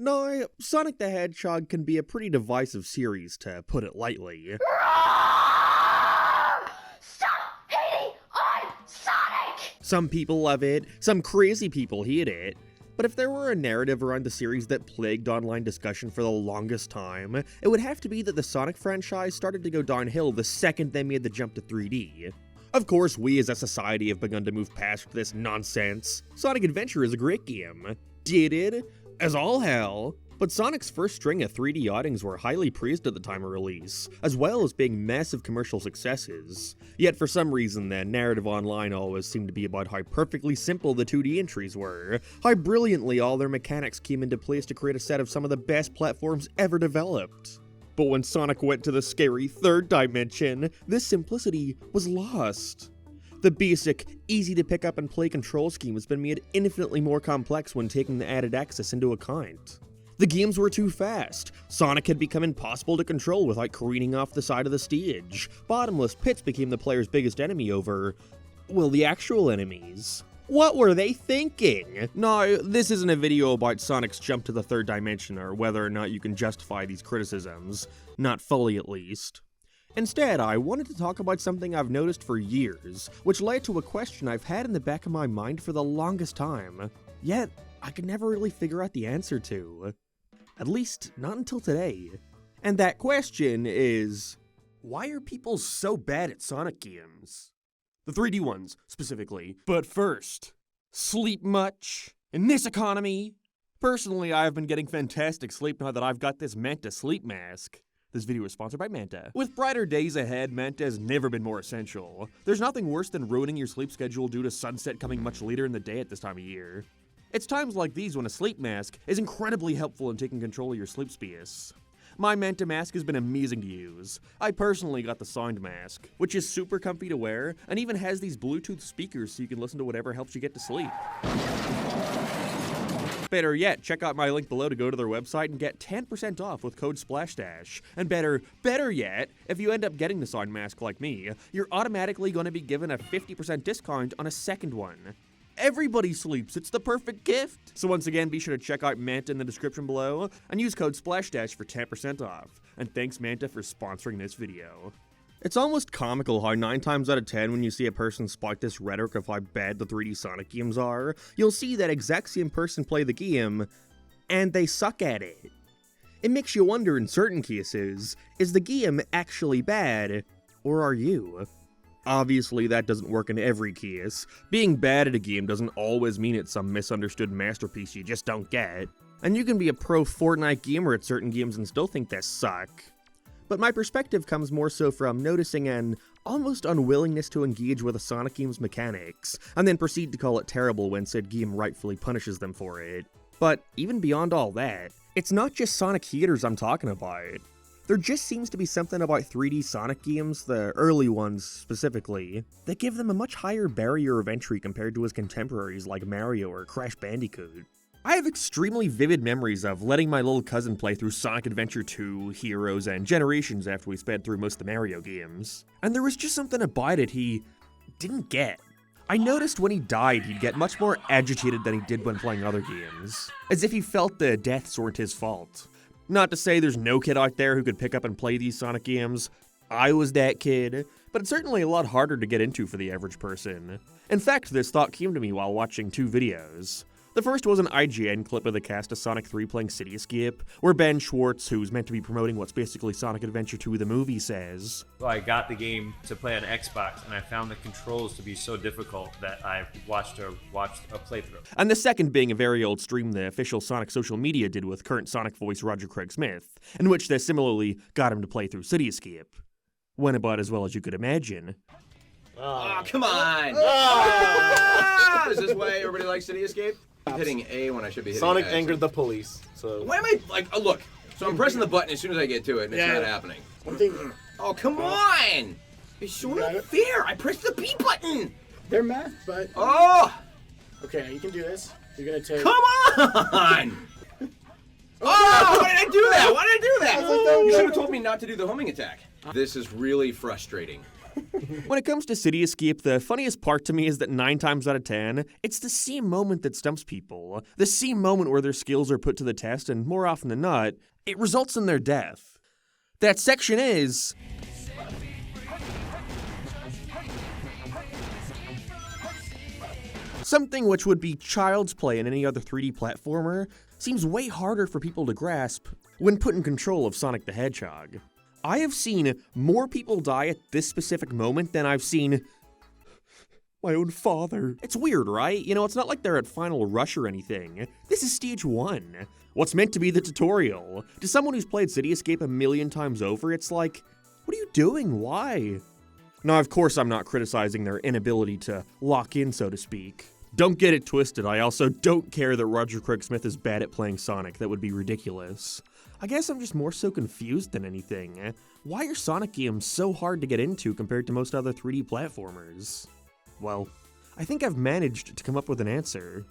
Now, Sonic the Hedgehog can be a pretty divisive series, to put it lightly. Stop hating on Sonic! Some people love it, some crazy people hate it. But if there were a narrative around the series that plagued online discussion for the longest time, it would have to be that the Sonic franchise started to go downhill the second they made the jump to 3D. Of course, we as a society have begun to move past this nonsense. Sonic Adventure is a great game. Dated as all hell. But Sonic's first string of 3D outings were highly praised at the time of release, as well as being massive commercial successes. Yet for some reason the narrative online always seemed to be about how perfectly simple the 2D entries were, how brilliantly all their mechanics came into place to create a set of some of the best platforms ever developed. But when Sonic went to the scary third dimension, this simplicity was lost. The basic, easy to pick up and play control scheme has been made infinitely more complex when taking the added access into account. The games were too fast. Sonic had become impossible to control without careening off the side of the stage. Bottomless pits became the player's biggest enemy over, well, the actual enemies. What were they thinking? Now, this isn't a video about Sonic's jump to the third dimension or whether or not you can justify these criticisms. Not fully, at least. Instead, I wanted to talk about something I've noticed for years, which led to a question I've had in the back of my mind for the longest time. Yet, I could never really figure out the answer to. At least, not until today. And that question is, why are people so bad at Sonic games? The 3D ones, specifically. But first, sleep much? In this economy? Personally, I have been getting fantastic sleep now that I've got this Manta sleep mask. This video is sponsored by Manta. With brighter days ahead, Manta has never been more essential. There's nothing worse than ruining your sleep schedule due to sunset coming much later in the day at this time of year. It's times like these when a sleep mask is incredibly helpful in taking control of your sleep space. My Manta mask has been amazing to use. I personally got the Sound Mask, which is super comfy to wear, and even has these Bluetooth speakers so you can listen to whatever helps you get to sleep. Better yet, check out my link below to go to their website and get 10% off with code SPLASHDASH. And better yet, if you end up getting the Sound Mask like me, you're automatically going to be given a 50% discount on a second one. Everybody sleeps, it's the perfect gift! So once again, be sure to check out Manta in the description below, and use code SPLASHDASH for 10% off. And thanks Manta for sponsoring this video. It's almost comical how 9 times out of 10 when you see a person spout this rhetoric of how bad the 3D Sonic games are, you'll see that exact same person play the game, and they suck at it. It makes you wonder in certain cases, is the game actually bad, or are you? Obviously, that doesn't work in every case. Being bad at a game doesn't always mean it's some misunderstood masterpiece you just don't get. And you can be a pro Fortnite gamer at certain games and still think they suck. But my perspective comes more so from noticing an almost unwillingness to engage with a Sonic game's mechanics, and then proceed to call it terrible when said game rightfully punishes them for it. But even beyond all that, it's not just Sonic haters I'm talking about. There just seems to be something about 3D Sonic games, the early ones specifically, that give them a much higher barrier of entry compared to his contemporaries like Mario or Crash Bandicoot. I have extremely vivid memories of letting my little cousin play through Sonic Adventure 2, Heroes, and Generations after we sped through most of the Mario games. And there was just something about it he didn't get. I noticed when he died he'd get much more agitated than he did when playing other games, as if he felt the deaths weren't his fault. Not to say there's no kid out there who could pick up and play these Sonic games. I was that kid, but it's certainly a lot harder to get into for the average person. In fact, this thought came to me while watching 2 videos. The first was an IGN clip of the cast of Sonic 3 playing City Escape, where Ben Schwartz, who's meant to be promoting what's basically Sonic Adventure 2 the movie, says, Well, I got the game to play on Xbox, and I found the controls to be so difficult that I watched a playthrough. And the second being a very old stream the official Sonic social media did with current Sonic voice Roger Craig Smith, in which they similarly got him to play through City Escape. Went about as well as you could imagine. Oh, come on! Is this why everybody likes City Escape? I'm hitting A when I should be hitting Sonic X. angered the police, so... Why am I, like, oh, look. So I'm pressing the button as soon as I get to it, and it's not happening. Oh, come on! It's so not fair! I pressed the B button! They're math, but... Oh! Okay, you can do this. You're gonna take... Come on! Oh! Why did I do that? Why did I do that? You should have told me not to do the homing attack. This is really frustrating. When it comes to City Escape, the funniest part to me is that 9 times out of 10, it's the same moment that stumps people. The same moment where their skills are put to the test, and more often than not, it results in their death. That section is... something which would be child's play in any other 3D platformer seems way harder for people to grasp when put in control of Sonic the Hedgehog. I have seen more people die at this specific moment than I've seen my own father. It's weird, right? You know, it's not like they're at Final Rush or anything. This is stage 1. What's meant to be the tutorial. To someone who's played City Escape a million times over, it's like, what are you doing? Why? Now, of course, I'm not criticizing their inability to lock in, so to speak. Don't get it twisted, I also don't care that Roger Craig Smith is bad at playing Sonic. That would be ridiculous. I guess I'm just more so confused than anything. Why are Sonic games so hard to get into compared to most other 3D platformers? Well, I think I've managed to come up with an answer.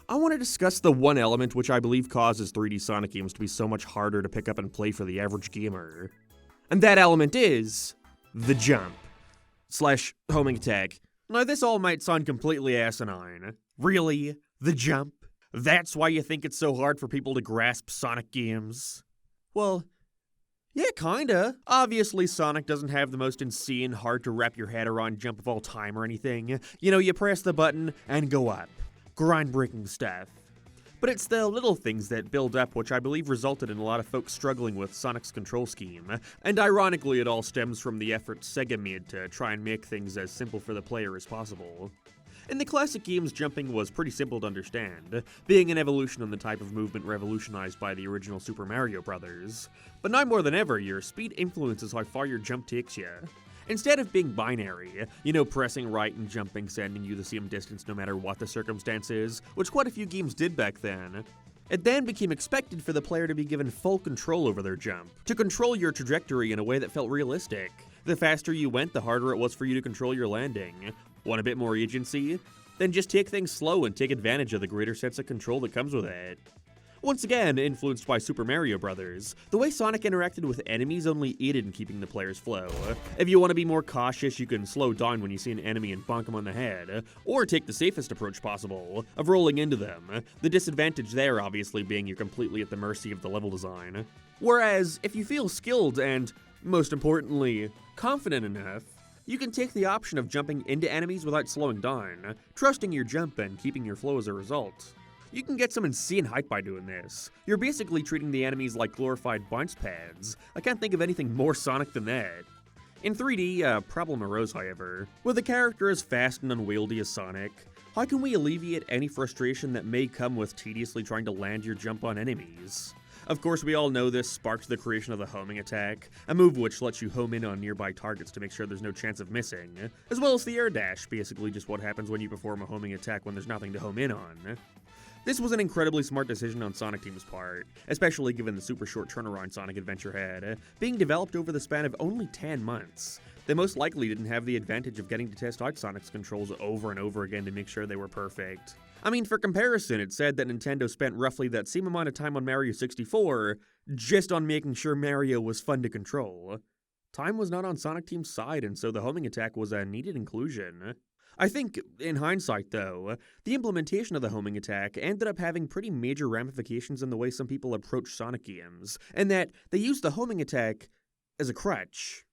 I want to discuss the one element which I believe causes 3D Sonic games to be so much harder to pick up and play for the average gamer. And that element is the jump / homing attack. Now, this all might sound completely asinine. Really? The jump? That's why you think it's so hard for people to grasp Sonic games? Well, yeah, kinda. Obviously, Sonic doesn't have the most insane, hard to wrap your head around jump of all time or anything. You know, you press the button and go up. Groundbreaking stuff. But it's the little things that build up which I believe resulted in a lot of folks struggling with Sonic's control scheme, and ironically it all stems from the efforts Sega made to try and make things as simple for the player as possible. In the classic games, jumping was pretty simple to understand, being an evolution on the type of movement revolutionized by the original Super Mario Bros. But now more than ever, your speed influences how far your jump takes you. Instead of being binary, you know, pressing right and jumping sending you the same distance no matter what the circumstances, which quite a few games did back then, it then became expected for the player to be given full control over their jump, to control your trajectory in a way that felt realistic. The faster you went, the harder it was for you to control your landing. Want a bit more agency? Then just take things slow and take advantage of the greater sense of control that comes with it. Once again, influenced by Super Mario Bros., the way Sonic interacted with enemies only aided in keeping the player's flow. If you want to be more cautious, you can slow down when you see an enemy and bonk them on the head, or take the safest approach possible, of rolling into them, the disadvantage there obviously being you're completely at the mercy of the level design. Whereas, if you feel skilled and, most importantly, confident enough, you can take the option of jumping into enemies without slowing down, trusting your jump and keeping your flow as a result. You can get some insane height by doing this. You're basically treating the enemies like glorified bounce pads. I can't think of anything more Sonic than that. In 3D, a problem arose, however. With a character as fast and unwieldy as Sonic, how can we alleviate any frustration that may come with tediously trying to land your jump on enemies? Of course, we all know this sparked the creation of the homing attack, a move which lets you home in on nearby targets to make sure there's no chance of missing, as well as the air dash, basically just what happens when you perform a homing attack when there's nothing to home in on. This was an incredibly smart decision on Sonic Team's part, especially given the super short turnaround Sonic Adventure had, being developed over the span of only 10 months. They most likely didn't have the advantage of getting to test out Sonic's controls over and over again to make sure they were perfect. I mean, for comparison, it's said that Nintendo spent roughly that same amount of time on Mario 64 just on making sure Mario was fun to control. Time was not on Sonic Team's side, and so the homing attack was a needed inclusion. I think, in hindsight though, the implementation of the homing attack ended up having pretty major ramifications in the way some people approach Sonic games, and that they used the homing attack as a crutch.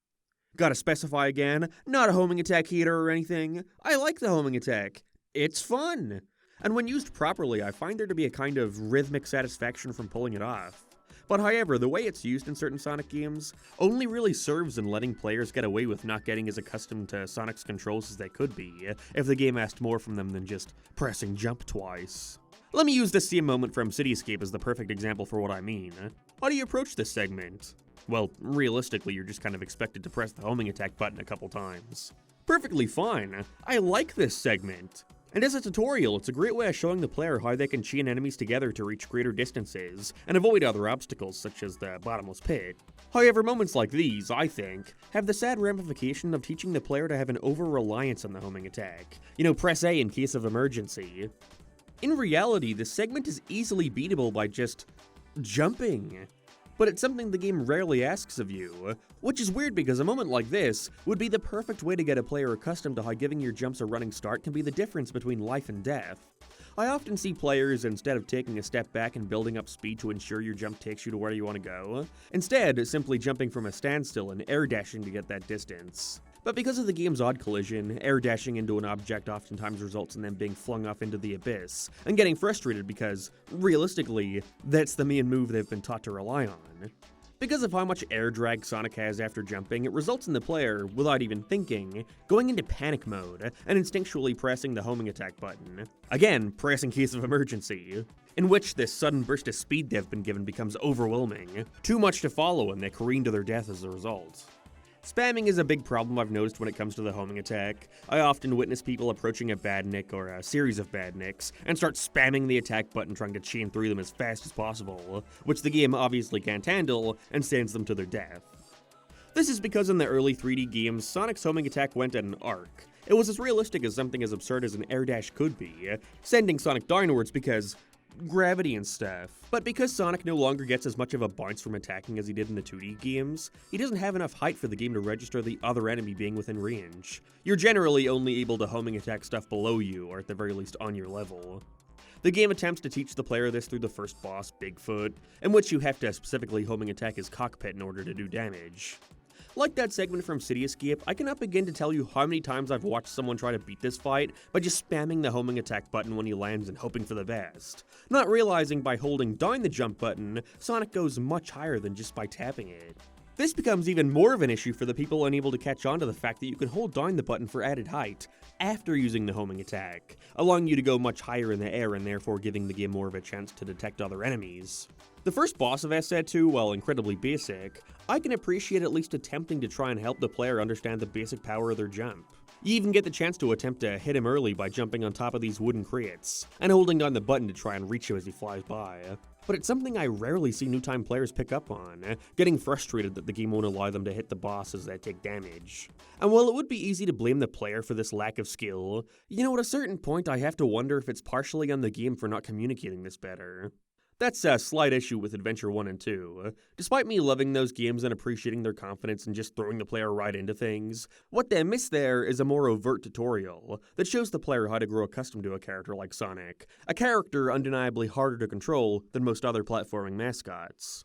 Gotta specify again, not a homing attack hater or anything. I like the homing attack. It's fun. And when used properly, I find there to be a kind of rhythmic satisfaction from pulling it off. But however, the way it's used in certain Sonic games only really serves in letting players get away with not getting as accustomed to Sonic's controls as they could be, if the game asked more from them than just pressing jump twice. Let me use this same moment from City Escape as the perfect example for what I mean. How do you approach this segment? Well, realistically, you're just kind of expected to press the homing attack button a couple times. Perfectly fine. I like this segment. And as a tutorial, it's a great way of showing the player how they can chain enemies together to reach greater distances, and avoid other obstacles such as the bottomless pit. However, moments like these, I think, have the sad ramification of teaching the player to have an over-reliance on the homing attack. You know, press A in case of emergency. In reality, this segment is easily beatable by just jumping. but it's something the game rarely asks of you, which is weird because a moment like this would be the perfect way to get a player accustomed to how giving your jumps a running start can be the difference between life and death. I often see players, instead of taking a step back and building up speed to ensure your jump takes you to where you want to go, instead simply jumping from a standstill and air dashing to get that distance. But because of the game's odd collision, air dashing into an object oftentimes results in them being flung off into the abyss, and getting frustrated because, realistically, that's the main move they've been taught to rely on. Because of how much air drag Sonic has after jumping, it results in the player, without even thinking, going into panic mode and instinctually pressing the homing attack button. Again, press in case of emergency. In which this sudden burst of speed they've been given becomes overwhelming, too much to follow and they careen to their death as a result. Spamming is a big problem I've noticed when it comes to the homing attack. I often witness people approaching a bad nick or a series of bad nicks and start spamming the attack button trying to chain through them as fast as possible, which the game obviously can't handle and sends them to their death. This is because in the early 3D games, Sonic's homing attack went at an arc. It was as realistic as something as absurd as an air dash could be, sending Sonic downwards because gravity and stuff. But because Sonic no longer gets as much of a bounce from attacking as he did in the 2D games, he doesn't have enough height for the game to register the other enemy being within range. You're generally only able to homing attack stuff below you, or at the very least on your level. The game attempts to teach the player this through the first boss, Bigfoot, in which you have to specifically homing attack his cockpit in order to do damage. Like that segment from City Escape, I cannot begin to tell you how many times I've watched someone try to beat this fight by just spamming the homing attack button when he lands and hoping for the best, not realizing by holding down the jump button, Sonic goes much higher than just by tapping it. This becomes even more of an issue for the people unable to catch on to the fact that you can hold down the button for added height after using the homing attack, allowing you to go much higher in the air and therefore giving the game more of a chance to detect other enemies. The first boss of SZ2, while incredibly basic, I can appreciate at least attempting to try and help the player understand the basic power of their jump. You even get the chance to attempt to hit him early by jumping on top of these wooden crates, and holding down the button to try and reach him as he flies by. But it's something I rarely see new-time players pick up on, getting frustrated that the game won't allow them to hit the bosses that take damage. And while it would be easy to blame the player for this lack of skill, at a certain point I have to wonder if it's partially on the game for not communicating this better. That's a slight issue with Adventure 1 and 2. Despite me loving those games and appreciating their confidence in just throwing the player right into things, what they miss there is a more overt tutorial that shows the player how to grow accustomed to a character like Sonic, a character undeniably harder to control than most other platforming mascots.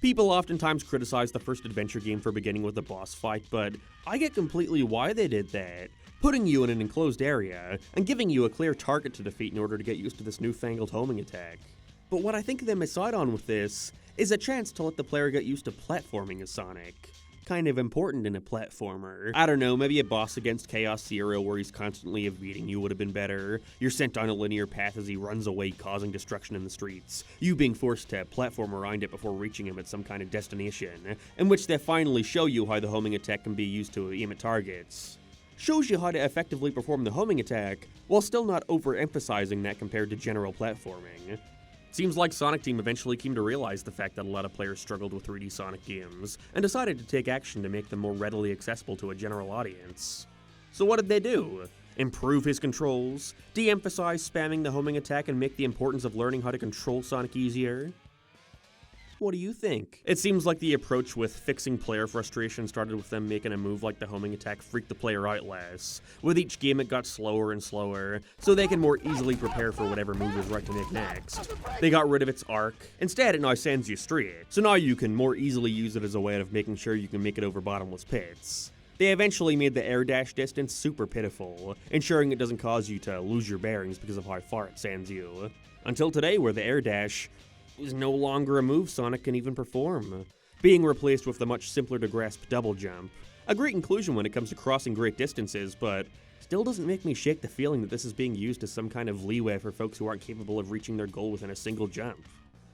People oftentimes criticize the first adventure game for beginning with a boss fight, but I get completely why they did that, putting you in an enclosed area and giving you a clear target to defeat in order to get used to this newfangled homing attack. But what I think they miss out on with this is a chance to let the player get used to platforming as Sonic. Kind of important in a platformer. I don't know, maybe a boss against Chaos Zero where he's constantly evading you would have been better. You're sent down a linear path as he runs away causing destruction in the streets. You being forced to platform around it before reaching him at some kind of destination, in which they finally show you how the homing attack can be used to aim at targets. Shows you how to effectively perform the homing attack, while still not overemphasizing that compared to general platforming. Seems like Sonic Team eventually came to realize the fact that a lot of players struggled with 3D Sonic games, and decided to take action to make them more readily accessible to a general audience. So what did they do? Improve his controls? De-emphasize spamming the homing attack and make the importance of learning how to control Sonic easier? What do you think? It seems like the approach with fixing player frustration started with them making a move like the homing attack freak the player out less. With each game it got slower and slower, so they can more easily prepare for whatever move is right to make next. They got rid of its arc. Instead it now sends you straight, so now you can more easily use it as a way of making sure you can make it over bottomless pits. They eventually made the air dash distance super pitiful, ensuring it doesn't cause you to lose your bearings because of how far it sends you. Until today, where the air dash is no longer a move Sonic can even perform, being replaced with the much simpler to grasp double jump. A great inclusion when it comes to crossing great distances, but still doesn't make me shake the feeling that this is being used as some kind of leeway for folks who aren't capable of reaching their goal within a single jump.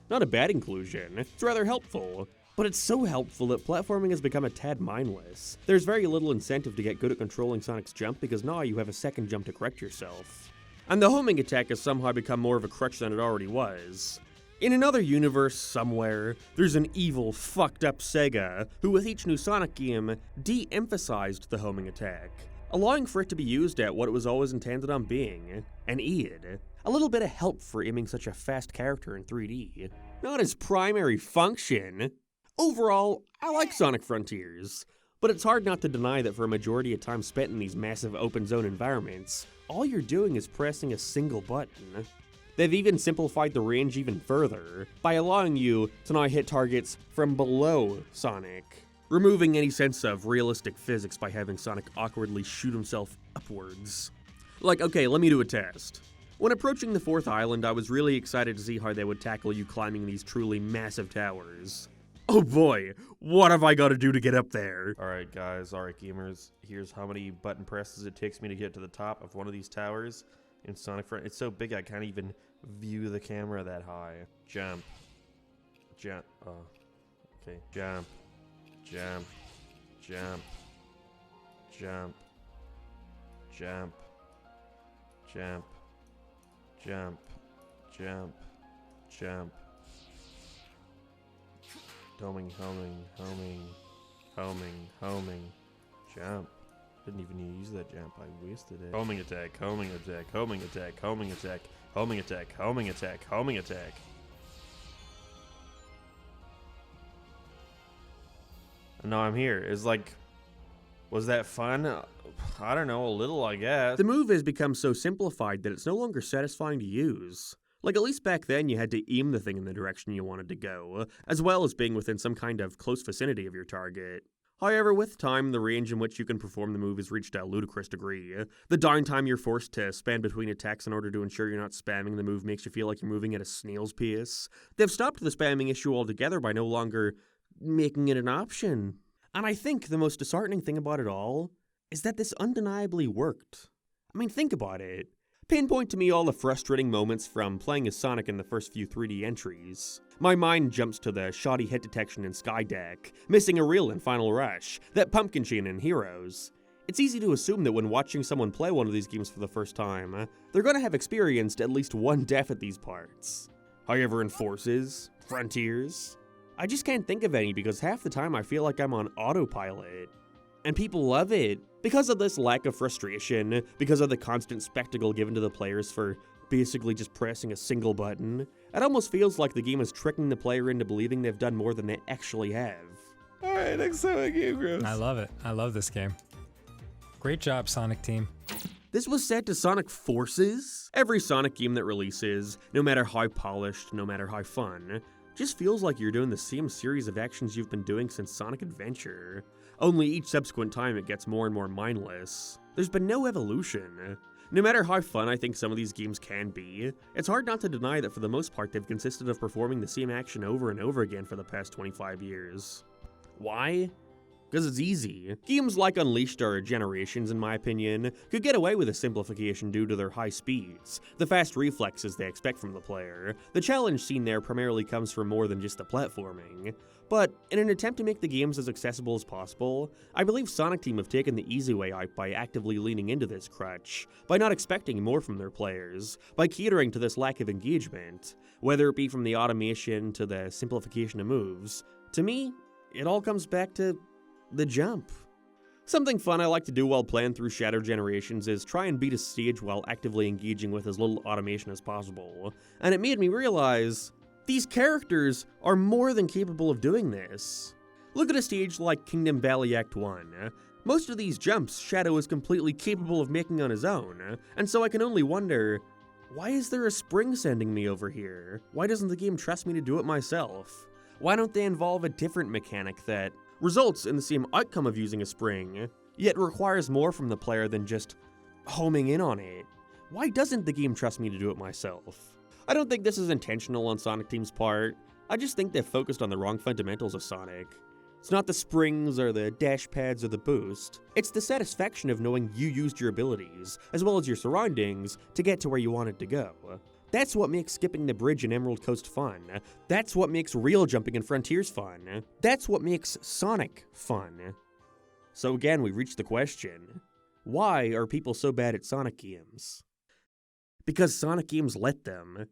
Not a bad inclusion, it's rather helpful. But it's so helpful that platforming has become a tad mindless. There's very little incentive to get good at controlling Sonic's jump because now you have a second jump to correct yourself. And the homing attack has somehow become more of a crutch than it already was. In another universe somewhere, there's an evil, fucked up Sega who with each new Sonic game de-emphasized the homing attack, allowing for it to be used at what it was always intended on being, an aid. A little bit of help for aiming such a fast character in 3D. Not his primary function. Overall, I like Sonic Frontiers, but it's hard not to deny that for a majority of time spent in these massive open zone environments, all you're doing is pressing a single button. They've even simplified the range even further, by allowing you to now hit targets from below Sonic, removing any sense of realistic physics by having Sonic awkwardly shoot himself upwards. Like, okay, let me do a test. When approaching the 4th island, I was really excited to see how they would tackle you climbing these truly massive towers. Oh boy, what have I got to do to get up there? Alright guys, alright gamers, here's how many button presses it takes me to get to the top of one of these towers in Sonic Front. It's so big I can't even view the camera that high. Jump. Jump. Oh. Okay. Jump. Jump. Jump. Jump. Jump. Jump. Jump. Jump. Jump. Homing, homing. Jump. Didn't even use that jump, I wasted it. Homing attack, homing attack, homing attack, homing attack, homing attack, homing attack, homing attack. And now I'm here. It's like, was that fun? I don't know, a little, I guess. The move has become so simplified that it's no longer satisfying to use. Like, at least back then, you had to aim the thing in the direction you wanted to go, as well as being within some kind of close vicinity of your target. However, with time, the range in which you can perform the move has reached a ludicrous degree. The downtime you're forced to span between attacks in order to ensure you're not spamming the move makes you feel like you're moving at a snail's pace. They've stopped the spamming issue altogether by no longer making it an option. And I think the most disheartening thing about it all is that this undeniably worked. I mean, think about it. Pinpoint to me all the frustrating moments from playing as Sonic in the first few 3D entries. My mind jumps to the shoddy hit detection in Skydeck, missing a reel in Final Rush, that pumpkin chain in Heroes. It's easy to assume that when watching someone play one of these games for the first time, they're gonna have experienced at least one death at these parts. However, in Forces, Frontiers, I just can't think of any because half the time I feel like I'm on autopilot. And people love it. Because of this lack of frustration, because of the constant spectacle given to the players for basically just pressing a single button, it almost feels like the game is tricking the player into believing they've done more than they actually have. Alright, next Sonic game, Gross. I love it. I love this game. Great job, Sonic team. This was set to Sonic Forces? Every Sonic game that releases, no matter how polished, no matter how fun, just feels like you're doing the same series of actions you've been doing since Sonic Adventure. Only each subsequent time it gets more and more mindless. There's been no evolution. No matter how fun I think some of these games can be, it's hard not to deny that for the most part they've consisted of performing the same action over and over again for the past 25 years. Why? Because it's easy. Games like Unleashed or Generations, in my opinion, could get away with a simplification due to their high speeds, the fast reflexes they expect from the player. The challenge seen there primarily comes from more than just the platforming. But in an attempt to make the games as accessible as possible, I believe Sonic Team have taken the easy way out by actively leaning into this crutch, by not expecting more from their players, by catering to this lack of engagement, whether it be from the automation to the simplification of moves. To me, it all comes back to the jump. Something fun I like to do while playing through Shadow Generations is try and beat a stage while actively engaging with as little automation as possible, and it made me realize these characters are more than capable of doing this. Look at a stage like Kingdom Valley Act 1. Most of these jumps Shadow is completely capable of making on his own, and so I can only wonder, why is there a spring sending me over here? Why doesn't the game trust me to do it myself? Why don't they involve a different mechanic that results in the same outcome of using a spring, yet requires more from the player than just homing in on it? Why doesn't the game trust me to do it myself? I don't think this is intentional on Sonic Team's part. I just think they've focused on the wrong fundamentals of Sonic. It's not the springs or the dash pads or the boost. It's the satisfaction of knowing you used your abilities, as well as your surroundings, to get to where you wanted to go. That's what makes skipping the bridge in Emerald Coast fun. That's what makes real jumping in Frontiers fun. That's what makes Sonic fun. So again, we reach the question, why are people so bad at Sonic games? Because Sonic games let them.